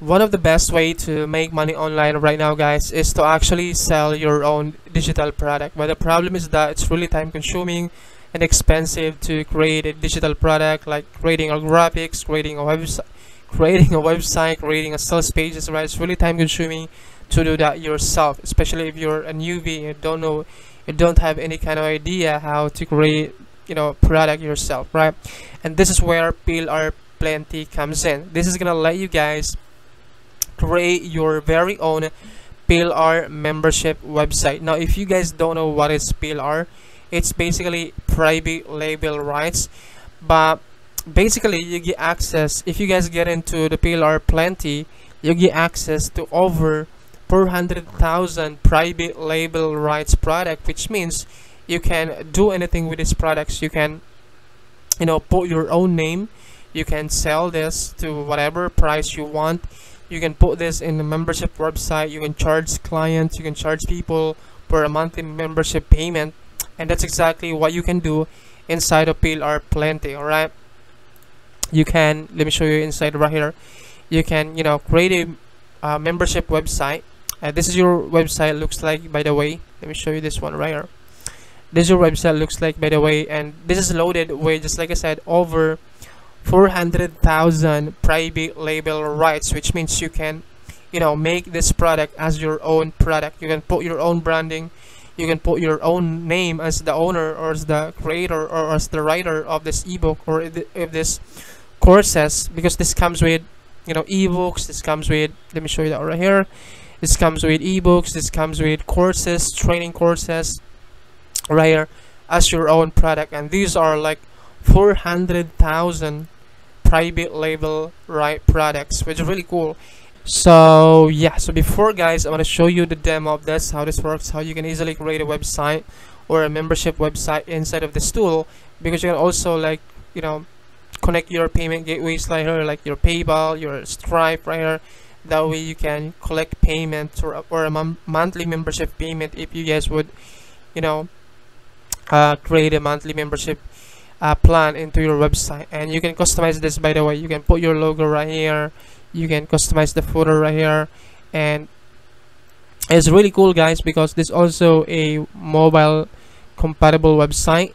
one of the best way to make money online right now, guys, is to actually sell your own digital product. But the problem is that it's really time consuming and expensive to create a digital product, like creating a graphics, creating a website, creating a sales pages, right? It's really time consuming to do that yourself, especially if you're a newbie, you don't know, you don't have any kind of idea how to create, product yourself, right? And this is where PLR Plenty comes in. This is gonna let you guys create your very own PLR membership website. Now, if you guys don't know what is PLR, it's basically private label rights, but basically you get access. If you guys get into the PLR Plenty, you get access to over 400,000 private label rights product, which means you can do anything with these products. You can put your own name, you can sell this to whatever price you want, you can put this in the membership website, you can charge clients, you can charge people for a monthly membership payment, and that's exactly what you can do inside of PLR Plenty. All right, you can, let me show you inside right here. You can create a membership website. This is your website looks like, by the way. Let me show you this one right here. This is your website looks like, by the way, and this is loaded with, just like I said, over 400,000 private label rights, which means you can make this product as your own product. You can put your own branding, you can put your own name as the owner or as the creator or as the writer of this ebook or if this courses, because this comes with ebooks. This comes with, let me show you that right here. This comes with ebooks, this comes with courses, training courses right here as your own product, and these are like 400,000 private label right products, which is really cool. So yeah, so before, guys, I want to show you the demo of this, how this works, how you can easily create a website or a membership website inside of this tool, because you can also connect your payment gateways right here, like your PayPal, your Stripe right here. That way you can collect payments or a monthly membership payment if you guys would create a monthly membership plan into your website. And you can customize this, by the way. You can put your logo right here, you can customize the footer right here, and it's really cool, guys, because this is also a mobile compatible website,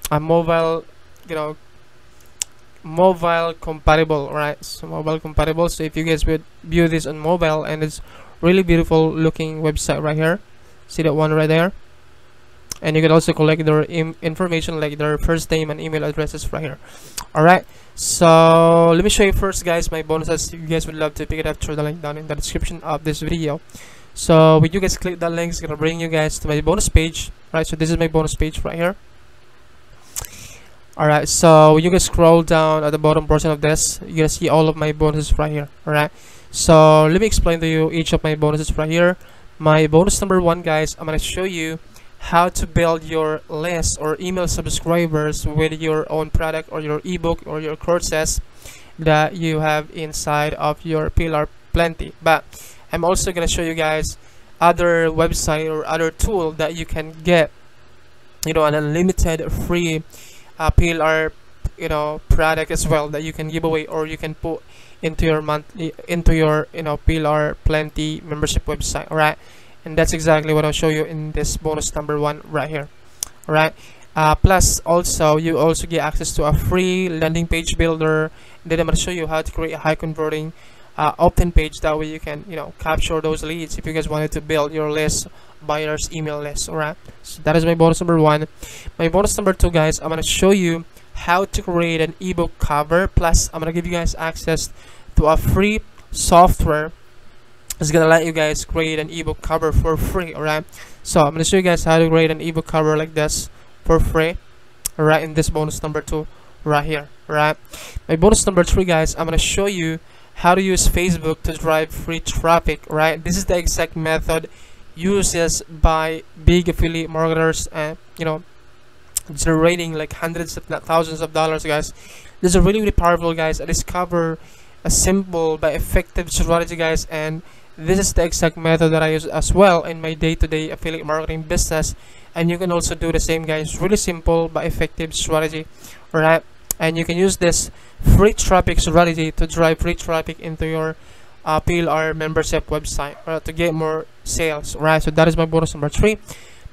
a mobile compatible, right? So mobile compatible. So if you guys would view this on mobile, and it's really beautiful looking website right here, see that one right there, and you can also collect their information, like their first name and email addresses right here. All right, so let me show you first, guys, my bonuses. If you guys would love to pick it up through the link down in the description of this video. So when you guys click that link, it's gonna bring you guys to my bonus page, right? So this is my bonus page right here. Alright, so you can scroll down at the bottom portion of this, you're gonna see all of my bonuses right here. Alright, so let me explain to you each of my bonuses right here. My bonus number 1, guys, I'm gonna show you how to build your list or email subscribers with your own product or your ebook or your courses that you have inside of your PLR Plenty. But I'm also gonna show you guys other website or other tool that you can get an unlimited free PLR product as well, that you can give away or you can put into your PLR Plenty membership website. All right, and that's exactly what I'll show you in this bonus number 1 right here. All right, plus also you also get access to a free landing page builder. And then I'm going to show you how to create a high converting opt-in page. That way you can capture those leads if you guys wanted to build your list, buyers email list. All right, so that is my bonus number 1. My bonus number 2, guys, I'm going to show you how to create an ebook cover, plus I'm going to give you guys access to a free software. It's going to let you guys create an ebook cover for free. All right, so I'm going to show you guys how to create an ebook cover like this for free, all right, in this bonus number 2 right here. All right, my bonus number 3, guys, I'm going to show you how to use Facebook to drive free traffic. Right, this is the exact method used by big affiliate marketers and generating like hundreds if not thousands of dollars, guys. This is really powerful, guys. I discover a simple but effective strategy, guys, and this is the exact method that I use as well in my day-to-day affiliate marketing business, and you can also do the same, guys. Really simple but effective strategy. All right, and you can use this free traffic strategy to drive free traffic into your PLR membership website to get more sales. Right, so that is my bonus number 3.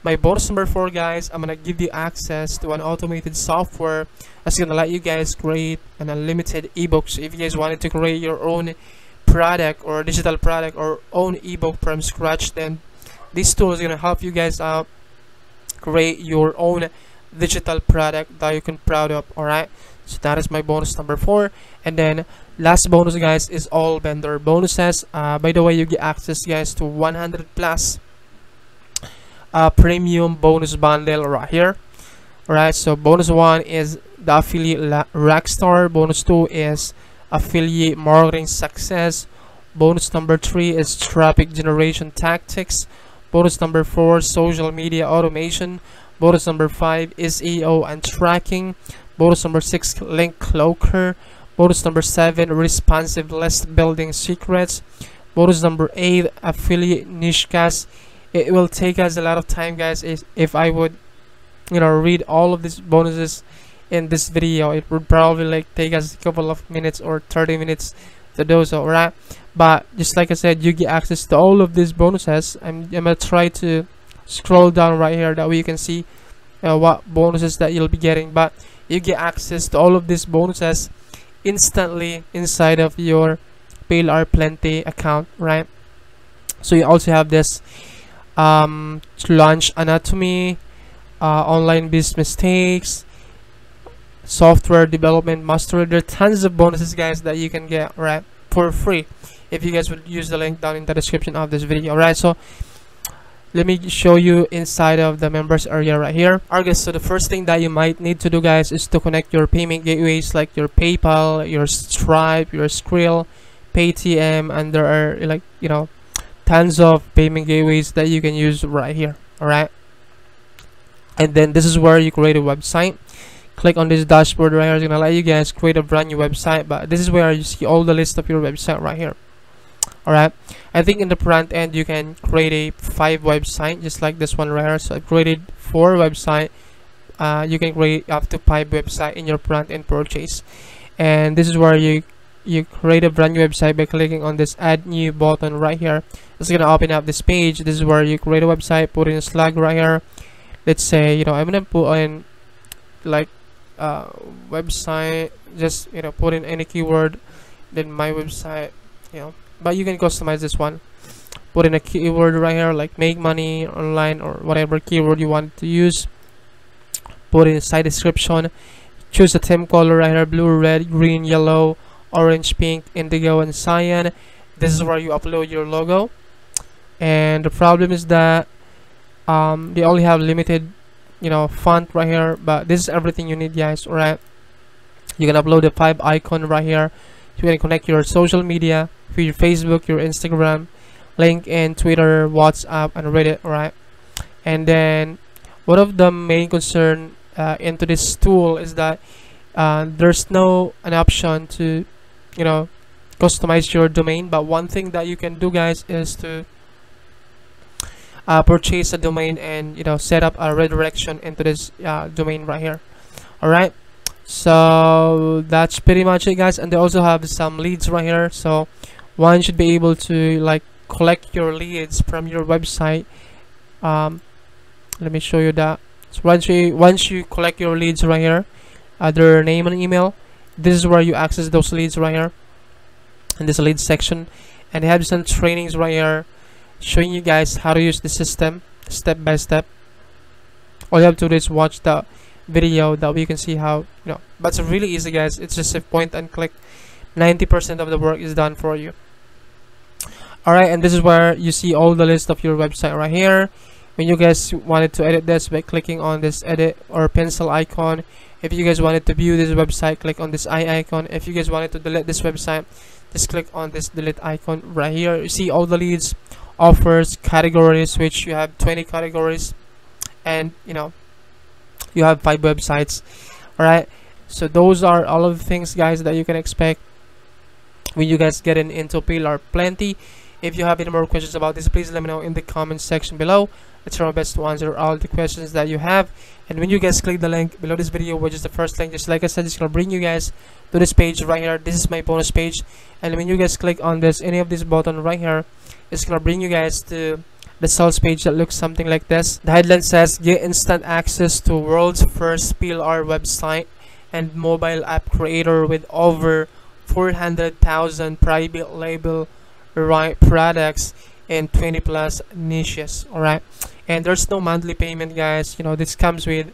My bonus number 4, guys, I'm gonna give you access to an automated software that's gonna let you guys create an unlimited ebook. So if you guys wanted to create your own product or digital product or own ebook from scratch, then this tool is gonna help you guys out create your own digital product that you can proud of. All right, so that is my bonus number 4. And then last bonus, guys, is all vendor bonuses. By the way, you get access, guys, to 100 plus premium bonus bundle right here. All right, so bonus 1 is the affiliate rockstar. Bonus 2 is affiliate marketing success. Bonus number 3 is traffic generation tactics. Bonus number 4, social media automation. Bonus number 5, SEO and tracking. Bonus number 6, link cloaker. Bonus number 7, responsive list building secrets. Bonus number 8, affiliate niche cast. It will take us a lot of time, guys, if I would read all of these bonuses in this video. It would probably like take us a couple of minutes or 30 minutes to do so, right? But just like I said, you get access to all of these bonuses. I'm gonna try to scroll down right here, that way you can see what bonuses that you'll be getting. But you get access to all of these bonuses instantly inside of your PLR Plenty account, right? So you also have this launch anatomy, online business mistakes, software development mastery. There are tons of bonuses, guys, that you can get right for free if you guys would use the link down in the description of this video. Right, so let me show you inside of the members area right here. Alright, guys, so the first thing that you might need to do, guys, is to connect your payment gateways like your PayPal, your Stripe, your Skrill, Paytm, and there are like tons of payment gateways that you can use right here. Alright, and then this is where you create a website. Click on this dashboard right here. It's gonna let you guys create a brand new website, but this is where you see all the list of your website right here. Alright, I think in the front end you can create a 5 website just like this one right here. So I created 4 website. You can create up to 5 website in your front end purchase, and this is where you create a brand new website by clicking on this add new button right here. It's gonna open up this page. This is where you create a website, put in a slug right here. Let's say I'm gonna put in like website, just put in any keyword, then my website, but you can customize this one. Put in a keyword right here like make money online or whatever keyword you want to use. Put in a site description, choose a theme color right here: blue, red, green, yellow, orange, pink, indigo, and cyan. This is where you upload your logo. And the problem is that they only have limited font right here, but this is everything you need, guys. Alright, you can upload the 5 icon right here. You can connect your social media for your Facebook, your Instagram, LinkedIn, Twitter, WhatsApp, and Reddit. Alright, and then one of the main concern into this tool is that there's no an option to customize your domain. But one thing that you can do, guys, is to purchase a domain and set up a redirection into this domain right here. Alright, so that's pretty much it, guys. And they also have some leads right here, so one should be able to like collect your leads from your website. Let me show you that. So once you collect your leads right here, their name and email, this is where you access those leads right here in this lead section. And they have some trainings right here showing you guys how to use the system step by step. All you have to do is watch the video, that way you can see how but it's really easy, guys. It's just a point and click. 90% of the work is done for you. Alright, and this is where you see all the list of your website right here. When you guys wanted to edit this, by clicking on this edit or pencil icon. If you guys wanted to view this website, click on this eye icon. If you guys wanted to delete this website, just click on this delete icon right here. You see all the leads, offers, categories, which you have 20 categories, and you have 5 websites. Alright, so those are all of the things, guys, that you can expect when you guys get into PLR Plenty. If you have any more questions about this, please let me know in the comment section below. I'll try my best to answer all the questions that you have. And when you guys click the link below this video, which is the first link, just like I said, it's gonna bring you guys to this page right here. This is my bonus page, and when you guys click on this, any of this button right here, it's gonna bring you guys to the sales page that looks something like this. The headline says, get instant access to world's first PLR website and mobile app creator with over 400,000 private label products in 20 plus niches. All right, and there's no monthly payment, guys. You know, this comes with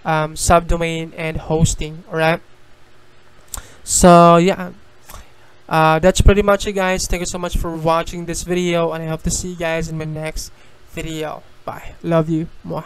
subdomain and hosting. All right, so yeah, that's pretty much it, guys. Thank you so much for watching this video, and I hope to see you guys in my next video. Bye. Love you. Mwah.